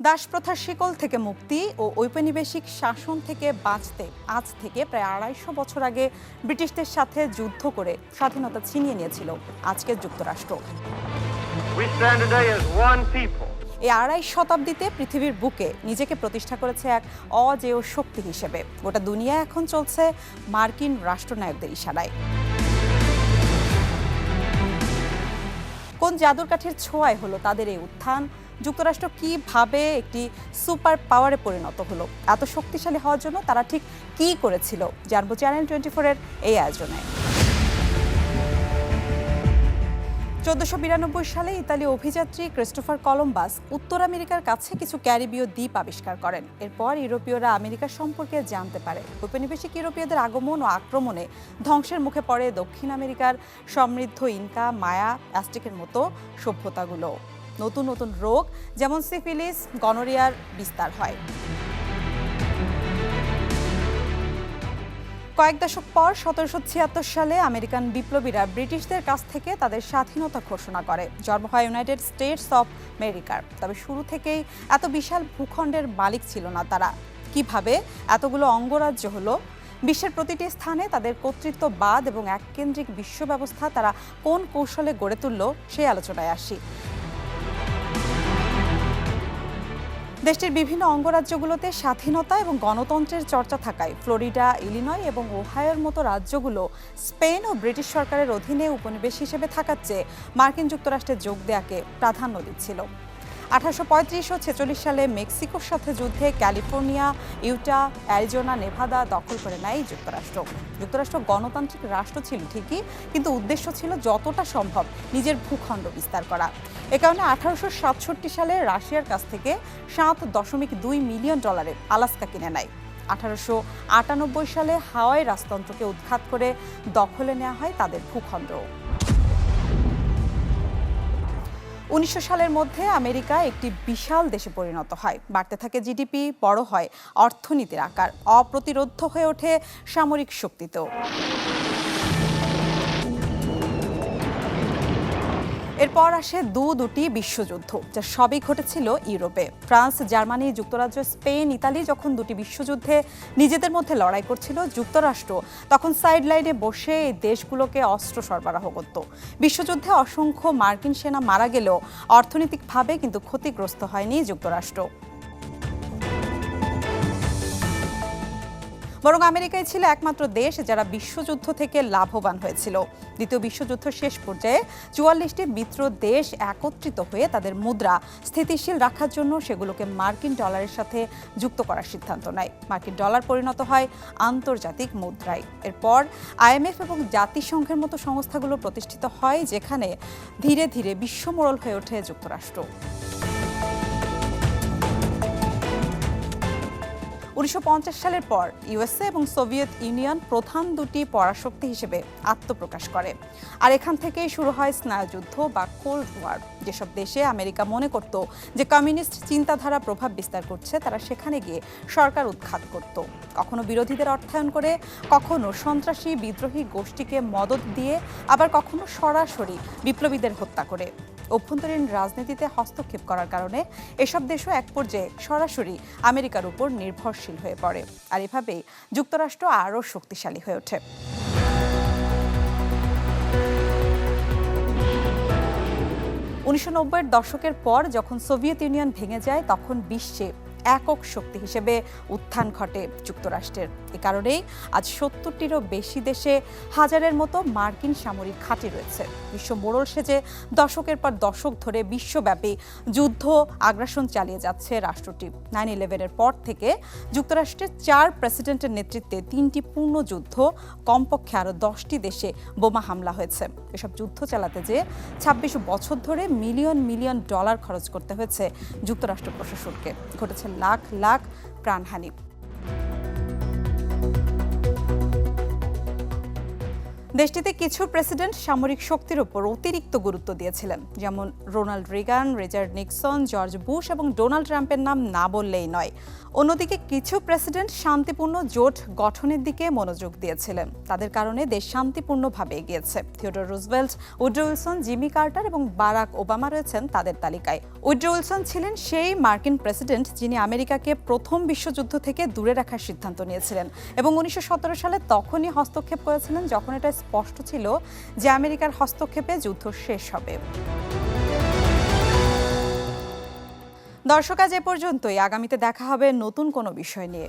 দাসপ্রথার শিকল থেকে মুক্তি ও ঔপনিবেশিক শাসন থেকে বাঁচতে আজ থেকে প্রায় ২৫০ বছর আগে ব্রিটিশদের সাথে যুদ্ধ করে স্বাধীনতা ছিনিয়ে নিয়েছিল আজকের যুক্তরাষ্ট্র। এই ২৫ শতাব্দীতে পৃথিবীর বুকে নিজেকে প্রতিষ্ঠা করেছে এক অজেয় শক্তি হিসেবে। গোটা দুনিয়া এখন চলছে মার্কিন রাষ্ট্রনায়কদের ইশারায়। কোন জাদুর কাঠির ছোঁয়ায় হলো তাদের এই উত্থান? যুক্তরাষ্ট্র কিভাবে একটি সুপার পাওয়ারে পরিণত হলো? এত শক্তিশালী হওয়ার জন্য তারা ঠিক কি করেছিল জানবো চ্যানেল 24-এর এই আয়োজনে। ১৪৯২ সালে ইতালীয় অভিযাত্রী ক্রিস্টোফার কলম্বাস উত্তর আমেরিকার কাছে কিছু ক্যারিবীয় দ্বীপ আবিষ্কার করেন। এরপর ইউরোপীয়রা আমেরিকা সম্পর্কে জানতে পারে। ঔপনিবেশিক ইউরোপীয়দের আগমন ও আক্রমণে ধ্বংসের মুখে পড়ে দক্ষিণ আমেরিকার সমৃদ্ধ ইনকা, মায়া, অ্যাজটেকের মতো সভ্যতাগুলো। নতুন নতুন রোগ যেমন সিফিলিস, গনোরিয়ার বিস্তার হয়। কয়েক দশক পর ১৭৭৬ সালে আমেরিকান বিপ্লবীরা ব্রিটিশদের কাছ থেকে তাদের স্বাধীনতা ঘোষণা করে। জন্ম হয় ইউনাইটেড স্টেটস অফ আমেরিকার। তবে শুরু থেকেই এত বিশাল ভূখণ্ডের মালিক ছিল না তারা। কিভাবে এতগুলো অঙ্গরাজ্য হলো? বিশ্বের প্রতিটি স্থানে তাদের কর্তৃত্ববাদ এবং এককেন্দ্রিক বিশ্ব ব্যবস্থা তারা কোন কৌশলে গড়ে তুলল সেই আলোচনায় আসি। দেশটির বিভিন্ন অঙ্গরাজ্যগুলোতে স্বাধীনতা এবং গণতন্ত্রের চর্চা থাকায় ফ্লোরিডা, ইলিনয় এবং ওহাইওর মতো রাজ্যগুলো স্পেন ও ব্রিটিশ সরকারের অধীনে উপনিবেশ হিসেবে থাকার চেয়ে মার্কিন যুক্তরাষ্ট্রে যোগ দেওয়াকে প্রাধান্য দিচ্ছিল। ১৮৩৫ ও ৪৬ সালে মেক্সিকোর সাথে যুদ্ধে ক্যালিফোর্নিয়া, ইউটা, অ্যারিজোনা, নেভাদা দখল করে নেয় যুক্তরাষ্ট্র। যুক্তরাষ্ট্র গণতান্ত্রিক রাষ্ট্র ছিল ঠিকই, কিন্তু উদ্দেশ্য ছিল যতটা সম্ভব নিজের ভূখণ্ড বিস্তার করা। এ কারণে ১৮৬৭ সালে রাশিয়ার কাছ থেকে $৭.২ মিলিয়ন আলাস্কা কিনে নেয়। ১৮৯৮ সালে হাওয়াই রাজতন্ত্রকে উৎখাত করে দখলে নেওয়া হয় তাদের ভূখণ্ড। ১৯০০ সালের মধ্যে আমেরিকা একটি বিশাল দেশে পরিণত হয়। বাড়তে থাকে জিডিপি, বড় হয় অর্থনীতির আকার, অপ্রতিরোধ্য হয়ে ওঠে সামরিক শক্তিতেও। এরপর আসে দুটি বিশ্বযুদ্ধ, যা সবই ঘটেছিল ইউরোপে। ফ্রান্স, জার্মানি, যুক্তরাজ্য, স্পেন, ইতালি যখন দুটি বিশ্বযুদ্ধে নিজেদের মধ্যে লড়াই করছিল, যুক্তরাষ্ট্র তখন সাইড লাইনে বসে এই দেশগুলোকে অস্ত্র সরবরাহ করত। বিশ্বযুদ্ধে অসংখ্য মার্কিন সেনা মারা গেলেও অর্থনৈতিকভাবে কিন্তু ক্ষতিগ্রস্ত হয়নি যুক্তরাষ্ট্র। বরং আমেরিকাই ছিল একমাত্র দেশ যারা বিশ্বযুদ্ধ থেকে লাভবান হয়েছিল। দ্বিতীয় বিশ্বযুদ্ধ শেষ পর্যায়ে ৪৪টি মিত্র দেশ একত্রিত হয়ে তাদের মুদ্রা স্থিতিশীল রাখার জন্য সেগুলোকে মার্কিন ডলারের সাথে যুক্ত করার সিদ্ধান্ত নেয়। মার্কিন ডলার পরিণত হয় আন্তর্জাতিক মুদ্রায়। এরপর IMF এবং জাতিসংঘের মতো সংস্থাগুলো প্রতিষ্ঠিত হয়, যেখানে ধীরে ধীরে বিশ্বমোড়ল হয়ে ওঠে যুক্তরাষ্ট্র। ১৯৫০ সালের পর ইউএসএ এবং সোভিয়েত ইউনিয়ন প্রধান দুটি পরাশক্তি হিসেবে আত্মপ্রকাশ করে। আর এখান থেকেই শুরু হয় স্নায়ুযুদ্ধ বা কোল্ড ওয়ার। যেসব দেশে আমেরিকা মনে করত যে কমিউনিস্ট চিন্তাধারা প্রভাব বিস্তার করছে, তারা সেখানে গিয়ে সরকার উৎখাত করত। কখনো বিরোধীদের অর্থায়ন করে, কখনো সন্ত্রাসী বিদ্রোহী গোষ্ঠীকে মদদ দিয়ে, আবার কখনো সরাসরি বিপ্লবীদের হত্যা করে। অভ্যন্তরীণ রাজনীতিতে হস্তক্ষেপ করার কারণে এসব দেশও এক পর্যায়ে সরাসরি আমেরিকার উপর নির্ভরশীল হয়ে পড়ে। আর এভাবেই যুক্তরাষ্ট্র আরও শক্তিশালী হয়ে ওঠে। ১৯৯০-এর দশকের পর যখন সোভিয়েত ইউনিয়ন ভেঙে যায়, তখন বিশ্বে একক শক্তি হিসেবে উত্থান ঘটে যুক্তরাষ্ট্রের। এ কারণেই আজ ৭০টিরও বেশি দেশে হাজারের মতো মার্কিন সামরিক ঘাঁটি রয়েছে। বিশ্ব মোড়ল সেজে দশকের পর দশক ধরে বিশ্বব্যাপী যুদ্ধ আগ্রাসন চালিয়ে যাচ্ছে রাষ্ট্রটি। ৯/১১-এর পর থেকে যুক্তরাষ্ট্রের ৪ প্রেসিডেন্টের নেতৃত্বে ৩টি পূর্ণ যুদ্ধ, কমপক্ষে আরও 10টি দেশে বোমা হামলা হয়েছে। এসব যুদ্ধ চালাতে যে ২৬ বছর ধরে মিলিয়ন মিলিয়ন ডলার খরচ করতে হয়েছে যুক্তরাষ্ট্র প্রশাসনকে। ঘটেছে লাখ লাখ প্রাণহানি। দেশটিতে কিছু প্রেসিডেন্ট সামরিক শক্তির উপর অতিরিক্ত গুরুত্ব দিয়েছিলেন, যেমন Ronald Reagan, Richard Nixon, George Bush এবং ডোনাল্ড ট্রাম্পের নাম না বললেই নয়। অন্যদিকে কিছু প্রেসিডেন্ট শান্তিপূর্ণ জোট গঠনের দিকে মনোযোগ দিয়েছিলেন। তাদের কারণে দেশ শান্তিপূর্ণভাবে এগিয়েছে। Theodore Roosevelt, Woodrow Wilson, Jimmy Carter এবং বারাক ওবামা রয়েছেন তাদের তালিকায়। উড্রো উইলসন ছিলেন সেই মার্কিন প্রেসিডেন্ট যিনি আমেরিকাকে প্রথম বিশ্বযুদ্ধ থেকে দূরে রাখার সিদ্ধান্ত নিয়েছিলেন এবং 1917 সালে তখনই হস্তক্ষেপ করেছিলেন যখন এটা স্পষ্ট ছিল যে আমেরিকার হস্তক্ষেপে যুদ্ধ শেষ হবে। দর্শক, আজ এ পর্যন্তই। আগামীতে দেখা হবে নতুন কোনো বিষয় নিয়ে।